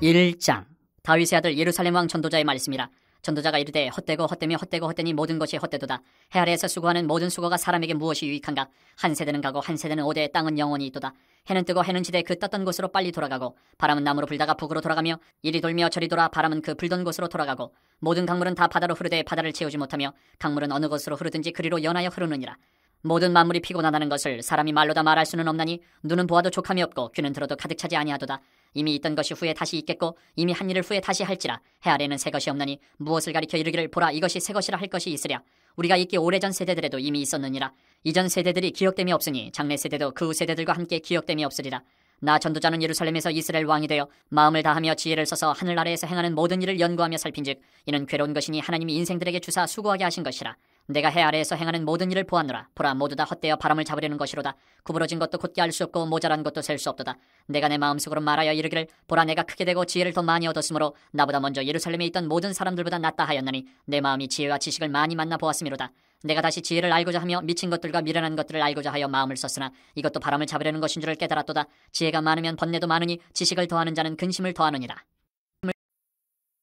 1장. 다윗의 아들 예루살렘 왕 전도자의 말씀이라. 전도자가 이르되 헛되고 헛되며 헛되고 헛되니 모든 것이 헛되도다. 해 아래에서 수고하는 모든 수고가 사람에게 무엇이 유익한가? 한 세대는 가고 한 세대는 오되 땅은 영원히 있도다. 해는 뜨고 해는 지되 그 떴던 곳으로 빨리 돌아가고 바람은 남으로 불다가 북으로 돌아가며 이리 돌며 저리 돌아 바람은 그 불던 곳으로 돌아가고 모든 강물은 다 바다로 흐르되 바다를 채우지 못하며 강물은 어느 곳으로 흐르든지 그리로 연하여 흐르느니라. 모든 만물이 피곤하다는 것을 사람이 말로 다 말할 수는 없나니 눈은 보아도 족함이 없고 귀는 들어도 가득 차지 아니하도다. 이미 있던 것이 후에 다시 있겠고 이미 한 일을 후에 다시 할지라. 해 아래는 새 것이 없나니 무엇을 가리켜 이르기를 보라 이것이 새 것이라 할 것이 있으랴. 우리가 있기 오래전 세대들에도 이미 있었느니라. 이전 세대들이 기억됨이 없으니 장래 세대도 그 후 세대들과 함께 기억됨이 없으리라. 나 전도자는 예루살렘에서 이스라엘 왕이 되어 마음을 다하며 지혜를 써서 하늘 아래에서 행하는 모든 일을 연구하며 살핀즉 이는 괴로운 것이니 하나님이 인생들에게 주사 수고하게 하신 것이라. 내가 해 아래에서 행하는 모든 일을 보았노라. 보라 모두 다 헛되어 바람을 잡으려는 것이로다. 구부러진 것도 곧게 알 수 없고 모자란 것도 셀 수 없도다. 내가 내 마음속으로 말하여 이르기를 보라 내가 크게 되고 지혜를 더 많이 얻었으므로 나보다 먼저 예루살렘에 있던 모든 사람들보다 낫다 하였나니 내 마음이 지혜와 지식을 많이 만나 보았음이로다. 내가 다시 지혜를 알고자 하며 미친 것들과 미련한 것들을 알고자 하여 마음을 썼으나 이것도 바람을 잡으려는 것인 줄을 깨달았도다. 지혜가 많으면 번뇌도 많으니 지식을 더하는 자는 근심을 더하느니라.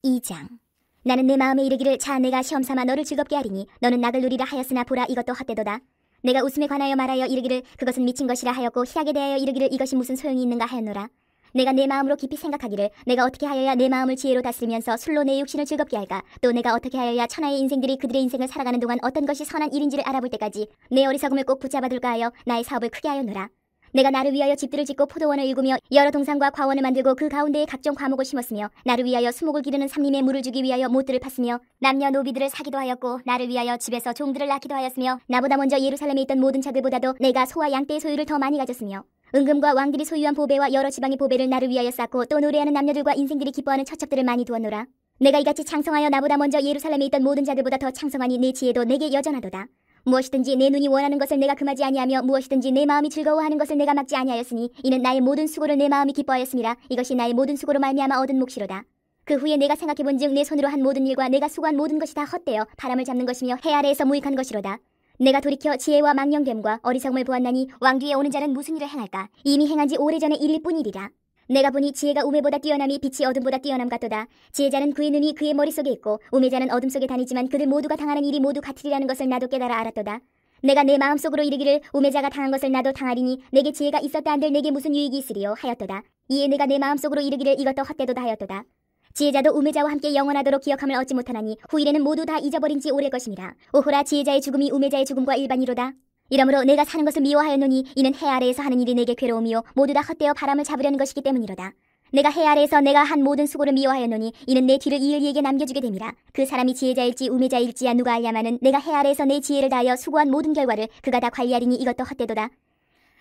2장. 나는 내 마음에 이르기를 자 내가 시험삼아 너를 즐겁게 하리니 너는 낙을 누리라 하였으나 보라 이것도 헛되도다. 내가 웃음에 관하여 말하여 이르기를 그것은 미친 것이라 하였고 희락에 대하여 이르기를 이것이 무슨 소용이 있는가 하였노라. 내가 내 마음으로 깊이 생각하기를 내가 어떻게 하여야 내 마음을 지혜로 다스리면서 술로 내 육신을 즐겁게 할까? 또 내가 어떻게 하여야 천하의 인생들이 그들의 인생을 살아가는 동안 어떤 것이 선한 일인지를 알아볼 때까지 내 어리석음을 꼭 붙잡아둘까 하여 나의 사업을 크게 하였노라. 내가 나를 위하여 집들을 짓고 포도원을 일구며 여러 동산과 과원을 만들고 그 가운데에 각종 과목을 심었으며 나를 위하여 수목을 기르는 삼림에 물을 주기 위하여 못들을 팠으며 남녀노비들을 사기도 하였고 나를 위하여 집에서 종들을 낳기도 하였으며 나보다 먼저 예루살렘에 있던 모든 자들보다도 내가 소와 양떼의 소유를 더 많이 가졌으며 은금과 왕들이 소유한 보배와 여러 지방의 보배를 나를 위하여 쌓고 또 노래하는 남녀들과 인생들이 기뻐하는 처첩들을 많이 두었노라. 내가 이같이 창성하여 나보다 먼저 예루살렘에 있던 모든 자들보다 더 창성하니 내 지혜도 내게 여전하도다. 무엇이든지 내 눈이 원하는 것을 내가 금하지 아니하며 무엇이든지 내 마음이 즐거워하는 것을 내가 막지 아니하였으니 이는 나의 모든 수고를 내 마음이 기뻐하였음이라. 이것이 나의 모든 수고로 말미암아 얻은 몫이로다. 그 후에 내가 생각해본즉 내 손으로 한 모든 일과 내가 수고한 모든 것이 다 헛되어 바람을 잡는 것이며 해 아래에서 무익한 것이로다. 내가 돌이켜 지혜와 망령됨과 어리석음을 보았나니 왕 뒤에 오는 자는 무슨 일을 행할까? 이미 행한 지 오래전에 일일 뿐이리라. 내가 보니 지혜가 우매보다 뛰어남이 빛이 어둠보다 뛰어남 같도다. 지혜자는 그의 눈이 그의 머릿속에 있고 우매자는 어둠 속에 다니지만 그들 모두가 당하는 일이 모두 같으리라는 것을 나도 깨달아 알았도다. 내가 내 마음속으로 이르기를 우매자가 당한 것을 나도 당하리니 내게 지혜가 있었다 한들 내게 무슨 유익이 있으리요 하였도다. 이에 내가 내 마음속으로 이르기를 이것도 헛되도다 하였도다. 지혜자도 우매자와 함께 영원하도록 기억함을 얻지 못하나니 후일에는 모두 다 잊어버린 지 오래 것임이라. 오호라 지혜자의 죽음이 우매자의 죽음과 일반이로다. 이러므로 내가 사는 것을 미워하였노니 이는 해 아래에서 하는 일이 내게 괴로움이요 모두 다 헛되어 바람을 잡으려는 것이기 때문이로다. 내가 해 아래에서 내가 한 모든 수고를 미워하였노니 이는 내 뒤를 이을 이에게 남겨주게 됨이라. 그 사람이 지혜자일지 우매자일지야 누가 알냐마는 내가 해 아래에서 내 지혜를 다하여 수고한 모든 결과를 그가 다 관리하리니 이것도 헛되도다.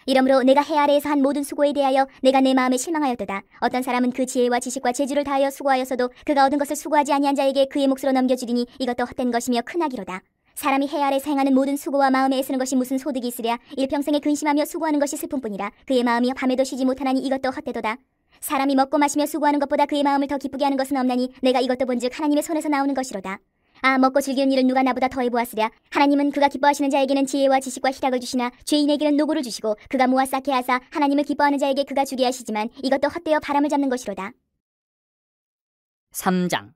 이러므로 내가 해 아래에서 한 모든 수고에 대하여 내가 내 마음에 실망하였도다. 어떤 사람은 그 지혜와 지식과 재주를 다하여 수고하였어도 그가 얻은 것을 수고하지 아니한 자에게 그의 몫으로 넘겨주리니 이것도 헛된 것이며 큰 악이로다. 사람이 해 아래에서 행하는 모든 수고와 마음에 애쓰는 것이 무슨 소득이 있으랴. 일평생에 근심하며 수고하는 것이 슬픔뿐이라. 그의 마음이 밤에도 쉬지 못하나니 이것도 헛되도다. 사람이 먹고 마시며 수고하는 것보다 그의 마음을 더 기쁘게 하는 것은 없나니 내가 이것도 본즉 하나님의 손에서 나오는 것이로다. 아 먹고 즐기는 일을 누가 나보다 더해 보았으랴. 하나님은 그가 기뻐하시는 자에게는 지혜와 지식과 희락을 주시나 죄인에게는 노고를 주시고 그가 모아 쌓게 하사 하나님을 기뻐하는 자에게 그가 주게 하시지만 이것도 헛되어 바람을 잡는 것이로다. 3장.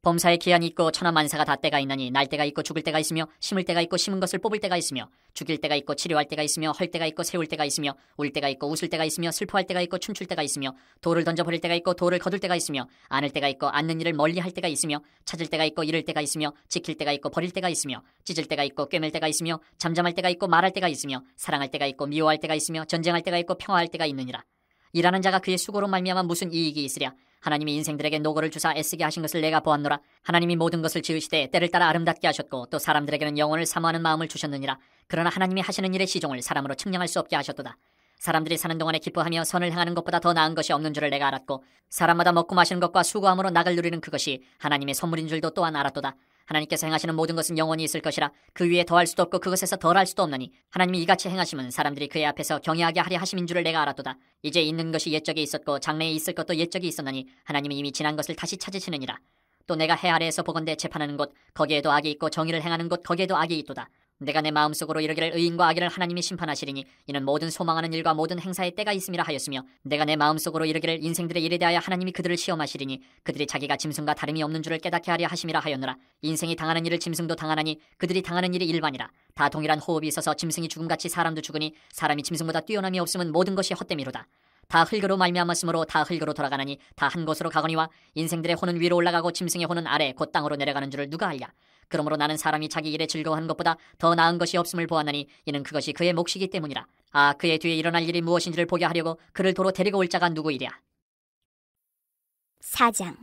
범사에 기한이 있고 천하만사가 다 때가 있나니 날 때가 있고 죽을 때가 있으며 심을 때가 있고 심은 것을 뽑을 때가 있으며 죽일 때가 있고 치료할 때가 있으며 헐 때가 있고 세울 때가 있으며 울 때가 있고 웃을 때가 있으며 슬퍼할 때가 있고 춤출 때가 있으며 돌을 던져버릴 때가 있고 돌을 거둘 때가 있으며 안을 때가 있고 앉는 일을 멀리할 때가 있으며 찾을 때가 있고 잃을 때가 있으며 지킬 때가 있고 버릴 때가 있으며 찢을 때가 있고 꿰맬 때가 있으며 잠잠할 때가 있고 말할 때가 있으며 사랑할 때가 있고 미워할 때가 있으며 전쟁할 때가 있고 평화할 때가 있느니라. 일하는 자가 그의 수고로 말미암아 무슨 이익이 있으랴. 하나님이 인생들에게 노고를 주사 애쓰게 하신 것을 내가 보았노라. 하나님이 모든 것을 지으시되 때를 따라 아름답게 하셨고 또 사람들에게는 영혼을 사모하는 마음을 주셨느니라. 그러나 하나님이 하시는 일의 시종을 사람으로 측량할 수 없게 하셨도다. 사람들이 사는 동안에 기뻐하며 선을 행하는 것보다 더 나은 것이 없는 줄을 내가 알았고 사람마다 먹고 마시는 것과 수고함으로 낙을 누리는 그것이 하나님의 선물인 줄도 또한 알았도다. 하나님께서 행하시는 모든 것은 영원히 있을 것이라. 그 위에 더할 수도 없고 그것에서 덜할 수도 없나니 하나님이 이같이 행하심은 사람들이 그의 앞에서 경외하게 하려 하심인 줄을 내가 알았도다. 이제 있는 것이 옛적에 있었고 장래에 있을 것도 옛적에 있었나니 하나님이 이미 지난 것을 다시 찾으시느니라. 또 내가 해 아래에서 보건대 재판하는 곳 거기에도 악이 있고 정의를 행하는 곳 거기에도 악이 있도다. 내가 내 마음속으로 이르기를 의인과 악인을 하나님이 심판하시리니 이는 모든 소망하는 일과 모든 행사의 때가 있음이라 하였으며 내가 내 마음속으로 이르기를 인생들의 일에 대하여 하나님이 그들을 시험하시리니 그들이 자기가 짐승과 다름이 없는 줄을 깨닫게 하려 하심이라 하였노라. 인생이 당하는 일을 짐승도 당하나니 그들이 당하는 일이 일반이라. 다 동일한 호흡이 있어서 짐승이 죽음같이 사람도 죽으니 사람이 짐승보다 뛰어남이 없으면 모든 것이 헛됨이로다. 다 흙으로 말미암았으므로 다 흙으로 돌아가나니 다 한 곳으로 가거니와 인생들의 혼은 위로 올라가고 짐승의 혼은 아래 곧 땅으로 내려가는 줄을 누가 알랴. 그러므로 나는 사람이 자기 일에 즐거워하는 것보다 더 나은 것이 없음을 보았나니 이는 그것이 그의 몫이기 때문이라. 아, 그의 뒤에 일어날 일이 무엇인지를 보게 하려고 그를 도로 데리고 올 자가 누구이랴. 4장.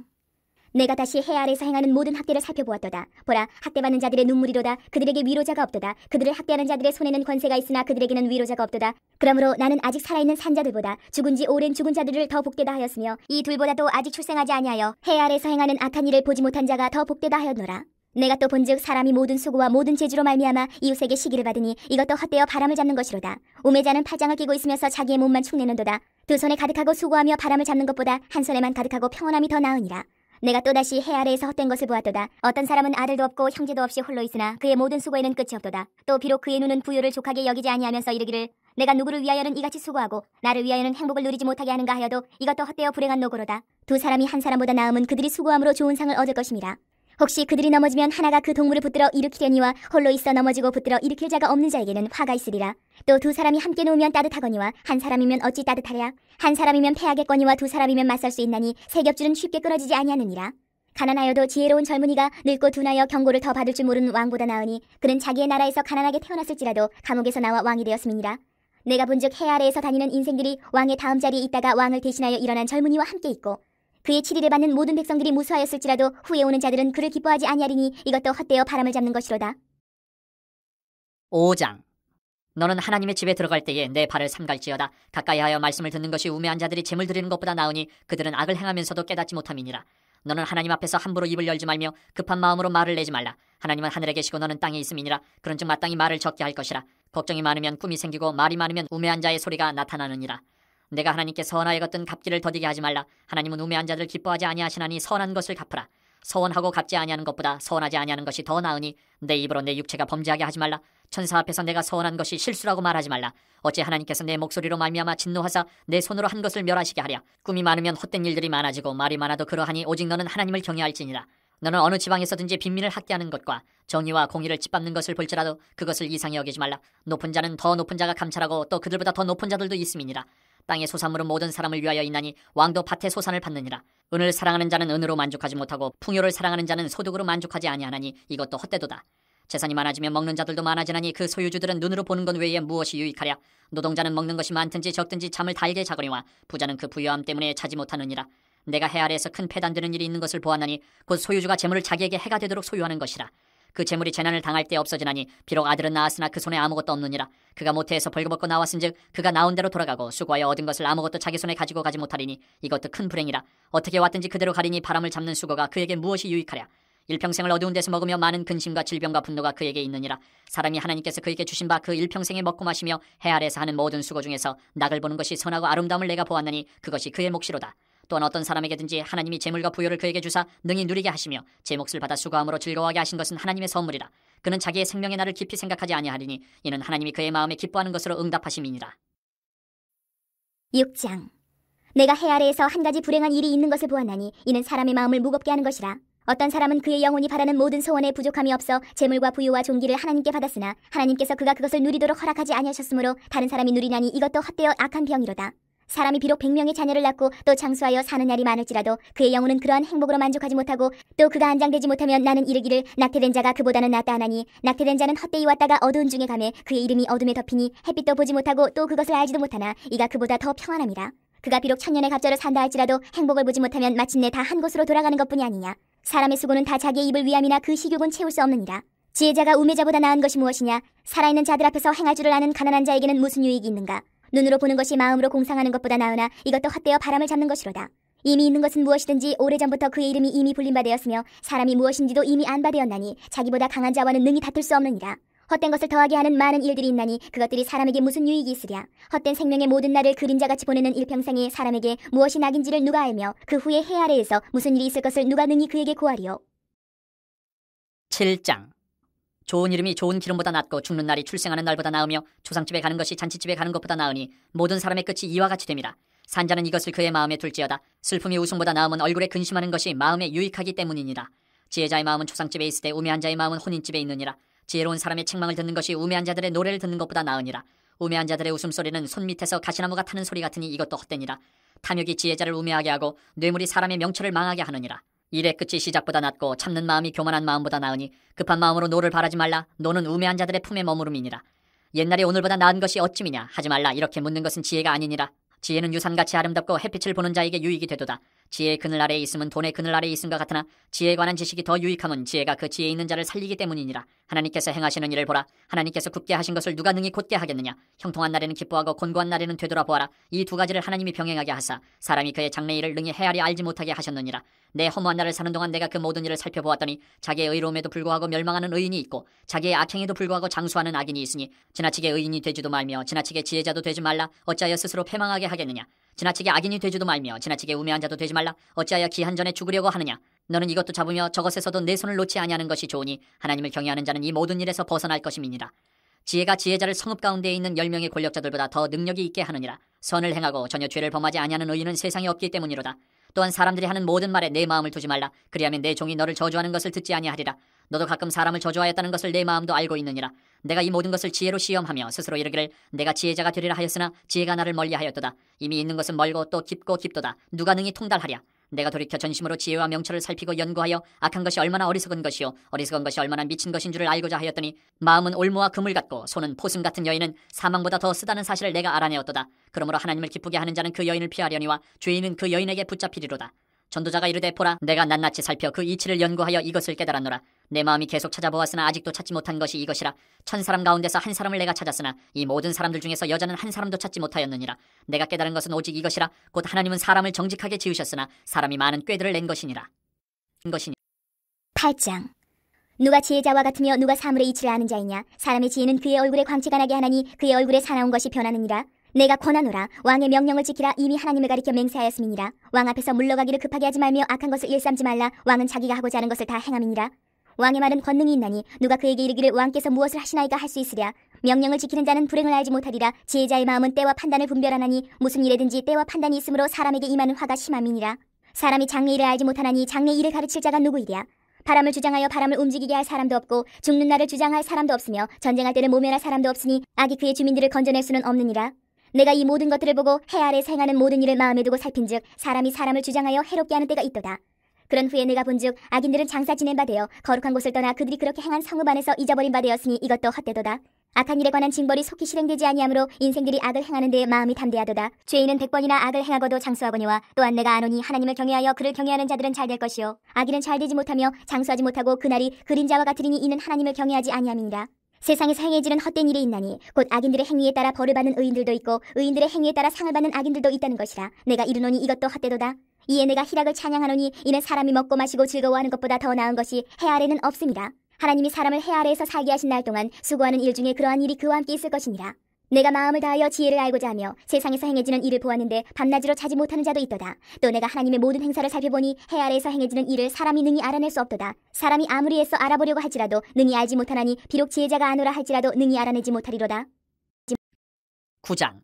내가 다시 해 아래에서 행하는 모든 학대를 살펴보았도다. 보라, 학대받는 자들의 눈물이로다. 그들에게 위로자가 없도다. 그들을 학대하는 자들의 손에는 권세가 있으나 그들에게는 위로자가 없도다. 그러므로 나는 아직 살아있는 산자들보다 죽은 지 오랜 죽은 자들을 더 복되다 하였으며 이 둘보다도 아직 출생하지 아니하여 해 아래에서 행하는 악한 일을 보지 못한 자가 더 복되다 하였노라. 내가 또 본즉 사람이 모든 수고와 모든 재주로 말미암아 이웃에게 시기를 받으니 이것도 헛되어 바람을 잡는 것이로다. 우매자는 팔짱을 끼고 있으면서 자기의 몸만 축내는도다. 두 손에 가득하고 수고하며 바람을 잡는 것보다 한 손에만 가득하고 평안함이 더 나으니라. 내가 또다시 해 아래에서 헛된 것을 보았도다. 어떤 사람은 아들도 없고 형제도 없이 홀로 있으나 그의 모든 수고에는 끝이 없도다. 또 비록 그의 눈은 부요를 족하게 여기지 아니하면서 이르기를 내가 누구를 위하여는 이같이 수고하고 나를 위하여는 행복을 누리지 못하게 하는가 하여도 이것도 헛되어 불행한 노고로다. 두 사람이 한 사람보다 나음은 그들이 수고함으로 좋은 상을 얻을 것임이라. 혹시 그들이 넘어지면 하나가 그 동물을 붙들어 일으키려니와 홀로 있어 넘어지고 붙들어 일으킬 자가 없는 자에게는 화가 있으리라. 또 두 사람이 함께 누우면 따뜻하거니와 한 사람이면 어찌 따뜻하랴. 한 사람이면 패하겠거니와 두 사람이면 맞설 수 있나니 세 겹줄은 쉽게 끊어지지 아니하느니라. 가난하여도 지혜로운 젊은이가 늙고 둔하여 경고를 더 받을 줄 모르는 왕보다 나으니 그는 자기의 나라에서 가난하게 태어났을지라도 감옥에서 나와 왕이 되었음이니라. 내가 본즉 해 아래에서 다니는 인생들이 왕의 다음 자리에 있다가 왕을 대신하여 일어난 젊은이와 함께 있고 그의 치리를 받는 모든 백성들이 무수하였을지라도 후에 오는 자들은 그를 기뻐하지 아니하리니 이것도 헛되어 바람을 잡는 것이로다. 5장. 너는 하나님의 집에 들어갈 때에 내 발을 삼갈지어다. 가까이하여 말씀을 듣는 것이 우매한 자들이 재물 드리는 것보다 나으니 그들은 악을 행하면서도 깨닫지 못함이니라. 너는 하나님 앞에서 함부로 입을 열지 말며 급한 마음으로 말을 내지 말라. 하나님은 하늘에 계시고 너는 땅에 있음이니라. 그런즉 마땅히 말을 적게 할 것이라. 걱정이 많으면 꿈이 생기고 말이 많으면 우매한 자의 소리가 나타나느니라. 내가 하나님께 선하여 걷던 갚기를 더디게 하지 말라. 하나님은 우매한 자들 기뻐하지 아니하시나니 선한 것을 갚으라. 서원하고 갚지 아니하는 것보다 서원하지 아니하는 것이 더 나으니 내 입으로 내 육체가 범죄하게 하지 말라. 천사 앞에서 내가 서원한 것이 실수라고 말하지 말라. 어찌 하나님께서 내 목소리로 말미암아 진노하사 내 손으로 한 것을 멸하시게 하랴. 꿈이 많으면 헛된 일들이 많아지고 말이 많아도 그러하니 오직 너는 하나님을 경외할지니라. 너는 어느 지방에서든지 빈민을 학대하는 것과 정의와 공의를 짓밟는 것을 볼지라도 그것을 이상히 여기지 말라. 높은 자는 더 높은 자가 감찰하고 또 그들보다 더 높은 자들도 있음이니라. 땅의 소산물은 모든 사람을 위하여 있나니 왕도 밭의 소산을 받느니라. 은을 사랑하는 자는 은으로 만족하지 못하고 풍요를 사랑하는 자는 소득으로 만족하지 아니하나니 이것도 헛되도다. 재산이 많아지면 먹는 자들도 많아지나니 그 소유주들은 눈으로 보는 것 외에 무엇이 유익하랴. 노동자는 먹는 것이 많든지 적든지 잠을 달게 자거니와 부자는 그 부유함 때문에 자지 못하느니라. 내가 해 아래에서 큰 패단되는 일이 있는 것을 보았나니 곧 소유주가 재물을 자기에게 해가 되도록 소유하는 것이라. 그 재물이 재난을 당할 때 없어지나니 비록 아들은 낳았으나 그 손에 아무것도 없느니라. 그가 모태에서 벌거벗고 나왔은즉 그가 나온 대로 돌아가고 수고하여 얻은 것을 아무것도 자기 손에 가지고 가지 못하리니 이것도 큰 불행이라. 어떻게 왔든지 그대로 가리니 바람을 잡는 수고가 그에게 무엇이 유익하랴. 일평생을 어두운 데서 먹으며 많은 근심과 질병과 분노가 그에게 있느니라. 사람이 하나님께서 그에게 주신 바 그 일평생에 먹고 마시며 해 아래에서 하는 모든 수고 중에서 낙을 보는 것이 선하고 아름다움을 내가 보았나니 그것이 그의 몫이로다. 또한 어떤 사람에게든지 하나님이 재물과 부요를 그에게 주사 능히 누리게 하시며 제 몫을 받아 수고함으로 즐거워하게 하신 것은 하나님의 선물이라. 그는 자기의 생명의 날을 깊이 생각하지 아니하리니 이는 하나님이 그의 마음에 기뻐하는 것으로 응답하심이니라. 6장. 내가 해 아래에서 한 가지 불행한 일이 있는 것을 보았나니 이는 사람의 마음을 무겁게 하는 것이라. 어떤 사람은 그의 영혼이 바라는 모든 소원에 부족함이 없어 재물과 부유와 존귀를 하나님께 받았으나 하나님께서 그가 그것을 누리도록 허락하지 아니하셨으므로 다른 사람이 누리나니 이것도 헛되어 악한 병이로다. 사람이 비록 100명의 자녀를 낳고 또 장수하여 사는 날이 많을지라도 그의 영혼은 그러한 행복으로 만족하지 못하고 또 그가 안장되지 못하면 나는 이르기를 낙태된 자가 그보다는 낫다 하나니 낙태된 자는 헛되이 왔다가 어두운 중에 가매 그의 이름이 어둠에 덮이니 햇빛도 보지 못하고 또 그것을 알지도 못하나 이가 그보다 더 평안함이라. 그가 비록 천년의 갑절을 산다 할지라도 행복을 보지 못하면 마침내 다 한 곳으로 돌아가는 것뿐이 아니냐. 사람의 수고는 다 자기의 입을 위함이나 그 식욕은 채울 수 없느니라. 지혜자가 우매자보다 나은 것이 무엇이냐. 살아있는 자들 앞에서 행할 줄을 아는 가난한 자에게는 무슨 유익이 있는가. 눈으로 보는 것이 마음으로 공상하는 것보다 나으나 이것도 헛되어 바람을 잡는 것이로다. 이미 있는 것은 무엇이든지 오래전부터 그의 이름이 이미 불린 바 되었으며 사람이 무엇인지도 이미 안 바 되었나니 자기보다 강한 자와는 능히 다툴 수 없느니라. 헛된 것을 더하게 하는 많은 일들이 있나니 그것들이 사람에게 무슨 유익이 있으랴. 헛된 생명의 모든 날을 그림자같이 보내는 일평생에 사람에게 무엇이 낙인지를 누가 알며 그 후에 해 아래에서 무슨 일이 있을 것을 누가 능히 그에게 고하리요. 7장. 좋은 이름이 좋은 기름보다 낫고 죽는 날이 출생하는 날보다 나으며 조상집에 가는 것이 잔치집에 가는 것보다 나으니 모든 사람의 끝이 이와 같이 됨이라. 산자는 이것을 그의 마음에 둘지어다. 슬픔이 웃음보다 나음은 얼굴에 근심하는 것이 마음에 유익하기 때문이니라. 지혜자의 마음은 초상집에 있으되 우매한 자의 마음은 혼인집에 있느니라. 지혜로운 사람의 책망을 듣는 것이 우매한 자들의 노래를 듣는 것보다 나으니라. 우매한 자들의 웃음소리는 손밑에서 가시나무가 타는 소리 같으니 이것도 헛되니라. 탐욕이 지혜자를 우매하게 하고 뇌물이 사람의 명철을 망하게 하느니라. 일의 끝이 시작보다 낫고 참는 마음이 교만한 마음보다 나으니 급한 마음으로 노를 바라지 말라. 노는 우매한 자들의 품에 머무름이니라. 옛날에 오늘보다 나은 것이 어찌미냐 하지 말라. 이렇게 묻는 것은 지혜가 아니니라. 지혜는 유산같이 아름답고 햇빛을 보는 자에게 유익이 되도다. 지혜의 그늘 아래에 있으면 돈의 그늘 아래에 있음과 같으나 지혜에 관한 지식이 더 유익함은 지혜가 그 지혜에 있는 자를 살리기 때문이니라. 하나님께서 행하시는 일을 보라. 하나님께서 굳게 하신 것을 누가 능히 곧게 하겠느냐. 형통한 날에는 기뻐하고 곤고한 날에는 되돌아보아라. 이 두 가지를 하나님이 병행하게 하사 사람이 그의 장래 일을 능히 헤아리 알지 못하게 하셨느니라. 내 허무한 날을 사는 동안 내가 그 모든 일을 살펴보았더니 자기의 의로움에도 불구하고 멸망하는 의인이 있고 자기의 악행에도 불구하고 장수하는 악인이 있으니 지나치게 의인이 되지도 말며 지나치게 지혜자도 되지 말라. 어찌하여 스스로 패망하게 하겠느냐. 지나치게 악인이 되지도 말며 지나치게 우매한 자도 되지 말라. 어찌하여 기한 전에 죽으려고 하느냐. 너는 이것도 잡으며 저것에서도 내 손을 놓지 아니하는 것이 좋으니 하나님을 경외하는 자는 이 모든 일에서 벗어날 것임이니라. 지혜가 지혜자를 성읍 가운데에 있는 10명의 권력자들보다 더 능력이 있게 하느니라. 선을 행하고 전혀 죄를 범하지 아니하는 의인은 세상에 없기 때문이로다. 또한 사람들이 하는 모든 말에 내 마음을 두지 말라. 그리하면 내 종이 너를 저주하는 것을 듣지 아니하리라. 너도 가끔 사람을 저주하였다는 것을 내 마음도 알고 있느니라. 내가 이 모든 것을 지혜로 시험하며 스스로 이르기를 내가 지혜자가 되리라 하였으나 지혜가 나를 멀리하였도다. 이미 있는 것은 멀고 또 깊고 깊도다. 누가 능히 통달하랴. 내가 돌이켜 전심으로 지혜와 명철을 살피고 연구하여 악한 것이 얼마나 어리석은 것이요 어리석은 것이 얼마나 미친 것인 줄을 알고자 하였더니 마음은 올무와 그물 같고 손은 포승 같은 여인은 사망보다 더 쓰다는 사실을 내가 알아내었도다. 그러므로 하나님을 기쁘게 하는 자는 그 여인을 피하려니와 죄인은 그 여인에게 붙잡히리로다. 전도자가 이르되 보라 내가 낱낱이 살펴 그 이치를 연구하여 이것을 깨달았노라. 내 마음이 계속 찾아보았으나 아직도 찾지 못한 것이 이것이라. 1000사람 가운데서 한 사람을 내가 찾았으나 이 모든 사람들 중에서 여자는 한 사람도 찾지 못하였느니라. 내가 깨달은 것은 오직 이것이라. 곧 하나님은 사람을 정직하게 지으셨으나 사람이 많은 꾀들을 낸 것이니라. 8장. 누가 지혜자와 같으며 누가 사물의 이치를 아는 자이냐. 사람의 지혜는 그의 얼굴에 광채가 나게 하나니 그의 얼굴에 사나운 것이 변하느니라. 내가 권하노라. 왕의 명령을 지키라. 이미 하나님을 가리켜 맹세하였음이니라. 왕 앞에서 물러가기를 급하게 하지 말며 악한 것을 일삼지 말라. 왕은 자기가 하고자 하는 것을 다 행함이니라. 왕의 말은 권능이 있나니 누가 그에게 이르기를 왕께서 무엇을 하시나이까 할 수 있으랴. 명령을 지키는 자는 불행을 알지 못하리라. 지혜자의 마음은 때와 판단을 분별하나니 무슨 일에든지 때와 판단이 있으므로 사람에게 임하는 화가 심함이니라. 사람이 장래 일을 알지 못하나니 장래 일을 가르칠 자가 누구이랴. 바람을 주장하여 바람을 움직이게 할 사람도 없고 죽는 날을 주장할 사람도 없으며 전쟁할 때를 모면할 사람도 없으니 악이 그의 주민들을 건져낼 수는 없느니라. 내가 이 모든 것들을 보고 해 아래에서 행하는 모든 일을 마음에 두고 살핀즉 사람이 사람을 주장하여 해롭게 하는 때가 있도다. 그런 후에 내가 본즉 악인들은 장사 지낸 바 되어 거룩한 곳을 떠나 그들이 그렇게 행한 성읍 안에서 잊어버린 바 되었으니 이것도 헛되도다. 악한 일에 관한 징벌이 속히 실행되지 아니하므로 인생들이 악을 행하는 데에 마음이 담대하도다. 죄인은 100번이나 악을 행하고도 장수하거니와 또한 내가 아노니 하나님을 경외하여 그를 경외하는 자들은 잘 될 것이요 악인은 잘 되지 못하며 장수하지 못하고 그날이 그림자와 같으리니 이는 하나님을 경외하지 아니함이니라. 세상에서 행해지는 헛된 일이 있나니 곧 악인들의 행위에 따라 벌을 받는 의인들도 있고 의인들의 행위에 따라 상을 받는 악인들도 있다는 것이라. 내가 이르노니 이것도 헛되도다. 이에 내가 희락을 찬양하노니 이는 사람이 먹고 마시고 즐거워하는 것보다 더 나은 것이 해 아래는 없음이라. 하나님이 사람을 해 아래에서 살게 하신 날 동안 수고하는 일 중에 그러한 일이 그와 함께 있을 것이니라. 내가 마음을 다하여 지혜를 알고자 하며 세상에서 행해지는 일을 보았는데 밤낮으로 자지 못하는 자도 있도다. 또 내가 하나님의 모든 행사를 살펴보니 해 아래에서 행해지는 일을 사람이 능히 알아낼 수 없도다. 사람이 아무리 애써 알아보려고 할지라도 능히 알지 못하나니 비록 지혜자가 아노라 할지라도 능히 알아내지 못하리로다. 9장.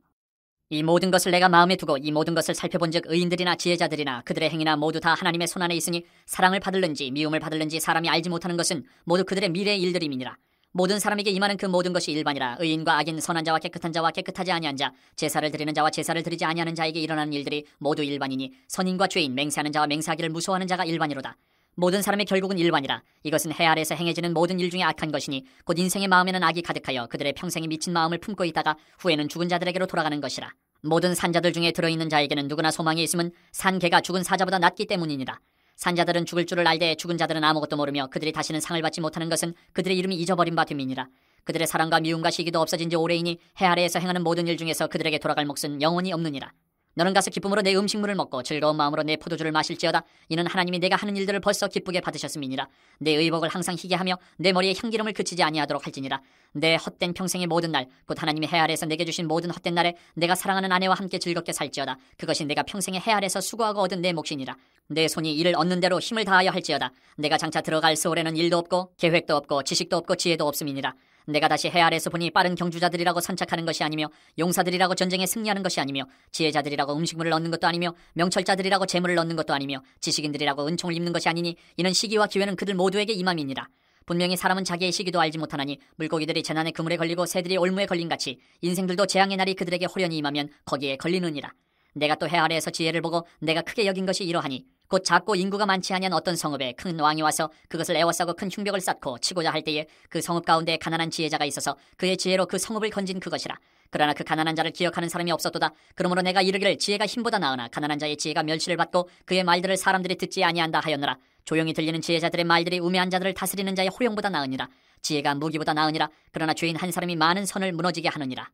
이 모든 것을 내가 마음에 두고 이 모든 것을 살펴본즉 의인들이나 지혜자들이나 그들의 행위나 모두 다 하나님의 손안에 있으니 사랑을 받을는지 미움을 받을는지 사람이 알지 못하는 것은 모두 그들의 미래의 일들임이니라. 모든 사람에게 임하는 그 모든 것이 일반이라. 의인과 악인, 선한 자와 깨끗한 자와 깨끗하지 아니한 자, 제사를 드리는 자와 제사를 드리지 아니하는 자에게 일어나는 일들이 모두 일반이니 선인과 죄인, 맹세하는 자와 맹세하기를 무서워하는 자가 일반이로다. 모든 사람의 결국은 일반이라. 이것은 해 아래에서 행해지는 모든 일 중에 악한 것이니 곧 인생의 마음에는 악이 가득하여 그들의 평생에 미친 마음을 품고 있다가 후에는 죽은 자들에게로 돌아가는 것이라. 모든 산자들 중에 들어있는 자에게는 누구나 소망이 있음은 산 개가 죽은 사자보다 낫기 때문이니라. 산자들은 죽을 줄을 알되 죽은 자들은 아무것도 모르며 그들이 다시는 상을 받지 못하는 것은 그들의 이름이 잊어버린 바 됨이니라. 그들의 사랑과 미움과 시기도 없어진 지 오래이니 해 아래에서 행하는 모든 일 중에서 그들에게 돌아갈 몫은 영원히 없느니라. 너는 가서 기쁨으로 내 음식물을 먹고 즐거운 마음으로 내 포도주를 마실지어다. 이는 하나님이 내가 하는 일들을 벌써 기쁘게 받으셨음이니라. 내 의복을 항상 희게 하며 내 머리에 향기름을 그치지 아니하도록 할지니라. 내 헛된 평생의 모든 날, 곧 하나님이 해 아래에서 내게 주신 모든 헛된 날에 내가 사랑하는 아내와 함께 즐겁게 살지어다. 그것이 내가 평생의 해 아래에서 수고하고 얻은 내 몫이니라. 내 손이 이를 얻는 대로 힘을 다하여 할지어다. 내가 장차 들어갈 세월에는 일도 없고 계획도 없고 지식도 없고 지혜도 없음이니라. 내가 다시 해 아래에서 보니 빠른 경주자들이라고 선착하는 것이 아니며 용사들이라고 전쟁에 승리하는 것이 아니며 지혜자들이라고 음식물을 얻는 것도 아니며 명철자들이라고 재물을 얻는 것도 아니며 지식인들이라고 은총을 입는 것이 아니니 이는 시기와 기회는 그들 모두에게 임함이니라. 분명히 사람은 자기의 시기도 알지 못하나니 물고기들이 재난의 그물에 걸리고 새들이 올무에 걸린 같이 인생들도 재앙의 날이 그들에게 호련히 임하면 거기에 걸리느니라. 내가 또 해 아래에서 지혜를 보고 내가 크게 여긴 것이 이러하니 곧 작고 인구가 많지 아니한 어떤 성읍에 큰 왕이 와서 그것을 에워싸고 큰 흉벽을 쌓고 치고자 할 때에 그 성읍 가운데 가난한 지혜자가 있어서 그의 지혜로 그 성읍을 건진 그것이라. 그러나 그 가난한 자를 기억하는 사람이 없었도다. 그러므로 내가 이르기를 지혜가 힘보다 나으나 가난한 자의 지혜가 멸시를 받고 그의 말들을 사람들이 듣지 아니한다 하였노라. 조용히 들리는 지혜자들의 말들이 우매한 자들을 다스리는 자의 호령보다 나으니라. 지혜가 무기보다 나으니라. 그러나 죄인 한 사람이 많은 선을 무너지게 하느니라.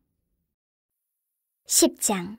10장.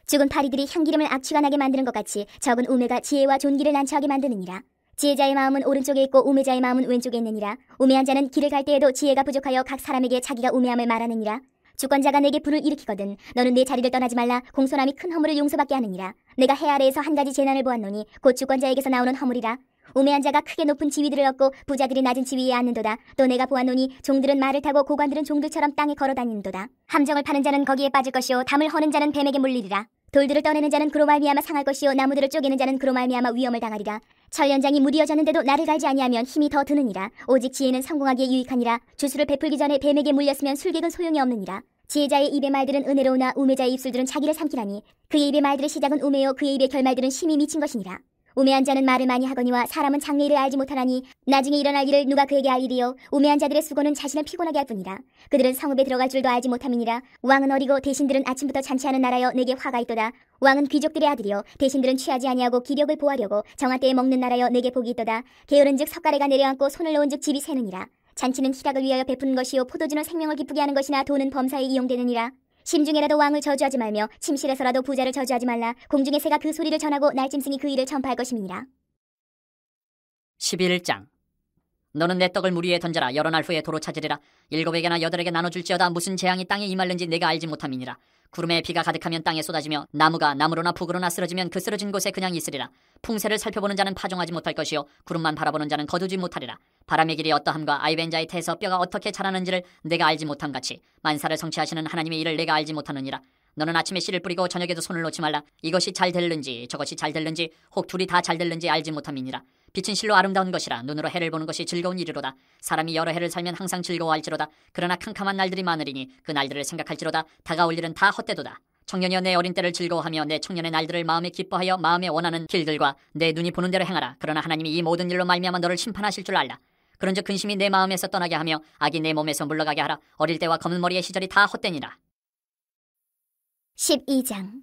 죽은 파리들이 향기름을 악취가 나게 만드는 것 같이 적은 우매가 지혜와 존귀를 난처하게 만드느니라. 지혜자의 마음은 오른쪽에 있고 우매자의 마음은 왼쪽에 있느니라. 우매한 자는 길을 갈 때에도 지혜가 부족하여 각 사람에게 자기가 우매함을 말하느니라. 주권자가 내게 불을 일으키거든 너는 내 자리를 떠나지 말라. 공손함이 큰 허물을 용서받게 하느니라. 내가 해 아래에서 한 가지 재난을 보았노니 곧 주권자에게서 나오는 허물이라. 우매한 자가 크게 높은 지위들을 얻고 부자들이 낮은 지위에 앉는도다. 또 내가 보았노니 종들은 말을 타고 고관들은 종들처럼 땅에 걸어다니는도다. 함정을 파는 자는 거기에 빠질 것이요 담을 허는 자는 뱀에게 물리리라. 돌들을 떠내는 자는 그로 말미암아 상할 것이요 나무들을 쪼개는 자는 그로 말미암아 위험을 당하리라. 철연장이 무디어졌는데도 나를 갈지 아니하면 힘이 더 드느니라. 오직 지혜는 성공하기에 유익하니라. 주술을 베풀기 전에 뱀에게 물렸으면 술객은 소용이 없느니라. 지혜자의 입의 말들은 은혜로우나 우매자의 입술들은 자기를 삼키라니. 그의 입의 말들의 시작은 우매요 그의 입의 결말들은 심히 미친 것이니라. 우매한 자는 말을 많이 하거니와 사람은 장래일을 알지 못하나니 나중에 일어날 일을 누가 그에게 알 일이요. 우매한 자들의 수고는 자신을 피곤하게 할 뿐이라. 그들은 성읍에 들어갈 줄도 알지 못함이니라. 왕은 어리고 대신들은 아침부터 잔치하는 나라여 내게 화가 있도다. 왕은 귀족들의 아들이요 대신들은 취하지 아니하고 기력을 보하려고 정한 때에 먹는 나라여 내게 복이 있도다. 게으른즉 석가래가 내려앉고 손을 놓은즉 집이 새느니라. 잔치는 희락을 위하여 베푸는 것이요 포도주는 생명을 기쁘게 하는 것이나 돈은 범사에 이용되느니라. 심중에라도 왕을 저주하지 말며 침실에서라도 부자를 저주하지 말라. 공중의 새가 그 소리를 전하고 날짐승이 그 일을 전파할 것임이니라. 11장. 너는 내 떡을 물 위에 던져라. 여러 날 후에 도로 찾으리라. 7에게나 8에게 나눠줄지어다. 무슨 재앙이 땅에 임할는지 내가 알지 못함이니라. 구름에 비가 가득하면 땅에 쏟아지며 나무가 나무로나 푹으로나 쓰러지면 그 쓰러진 곳에 그냥 있으리라. 풍세를 살펴보는 자는 파종하지 못할 것이요 구름만 바라보는 자는 거두지 못하리라. 바람의 길이 어떠함과 아이벤자의 태에서 뼈가 어떻게 자라는지를 내가 알지 못함같이 만사를 성취하시는 하나님의 일을 내가 알지 못하느니라. 너는 아침에 씨를 뿌리고 저녁에도 손을 놓지 말라. 이것이 잘 될는지 저것이 잘 될는지 혹 둘이 다 잘 될는지 알지 못함이니라. 빛은 실로 아름다운 것이라. 눈으로 해를 보는 것이 즐거운 일이로다. 사람이 여러 해를 살면 항상 즐거워할지로다. 그러나 캄캄한 날들이 많으리니 그 날들을 생각할지로다. 다가올 일은 다 헛되도다. 청년이여 내 어린 때를 즐거워하며 내 청년의 날들을 마음에 기뻐하여 마음에 원하는 길들과 내 눈이 보는 대로 행하라. 그러나 하나님이 이 모든 일로 말미암아 너를 심판하실 줄 알라. 그런즉 근심이 내 마음에서 떠나게 하며 악이 내 몸에서 물러가게 하라. 어릴 때와 검은 머리의 시절이 다 헛되니라. 12장.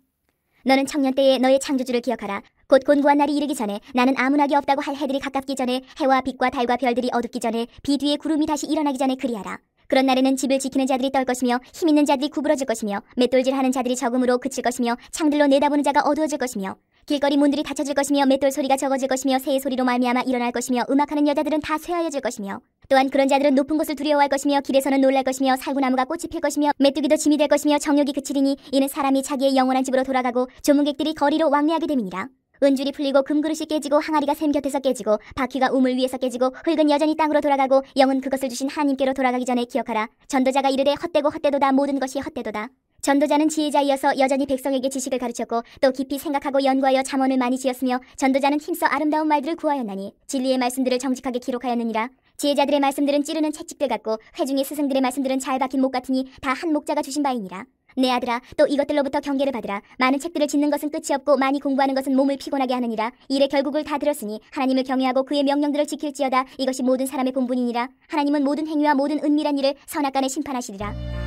너는 청년 때에 너의 창조주를 기억하라. 곧 곤고한 날이 이르기 전에 나는 아무나게 없다고 할 해들이 가깝기 전에 해와 빛과 달과 별들이 어둡기 전에 비 뒤에 구름이 다시 일어나기 전에 그리하라. 그런 날에는 집을 지키는 자들이 떨 것이며 힘 있는 자들이 구부러질 것이며 맷돌질하는 자들이 적음으로 그칠 것이며 창들로 내다보는 자가 어두워질 것이며 길거리 문들이 닫혀질 것이며 맷돌 소리가 적어질 것이며 새의 소리로 말미암아 일어날 것이며 음악하는 여자들은 다 쇠하여질 것이며 또한 그런 자들은 높은 곳을 두려워할 것이며 길에서는 놀랄 것이며 살구나무가 꽃이 필 것이며 메뚜기도 짐이 될 것이며 정욕이 그치리니 이는 사람이 자기의 영원한 집으로 돌아가고 조문객들이 거리로 왕래하게 됨이니라. 은줄이 풀리고 금그릇이 깨지고 항아리가 샘 곁에서 깨지고 바퀴가 우물 위에서 깨지고 흙은 여전히 땅으로 돌아가고 영은 그것을 주신 하나님께로 돌아가기 전에 기억하라. 전도자가 이르되 헛되고 헛되도다. 모든 것이 헛되도다. 전도자는 지혜자이어서 여전히 백성에게 지식을 가르쳤고 또 깊이 생각하고 연구하여 잠언을 많이 지었으며 전도자는 힘써 아름다운 말들을 구하였나니 진리의 말씀들을 정직하게 기록하였느니라. 지혜자들의 말씀들은 찌르는 채찍들 같고 회중의 스승들의 말씀들은 잘 박힌 목 같으니 다 한 목자가 주신 바이니라. 내 아들아 또 이것들로부터 경계를 받으라. 많은 책들을 짓는 것은 끝이 없고 많이 공부하는 것은 몸을 피곤하게 하느니라. 일의 결국을 다 들었으니 하나님을 경외하고 그의 명령들을 지킬지어다. 이것이 모든 사람의 본분이니라. 하나님은 모든 행위와 모든 은밀한 일을 선악간에 심판하시리라.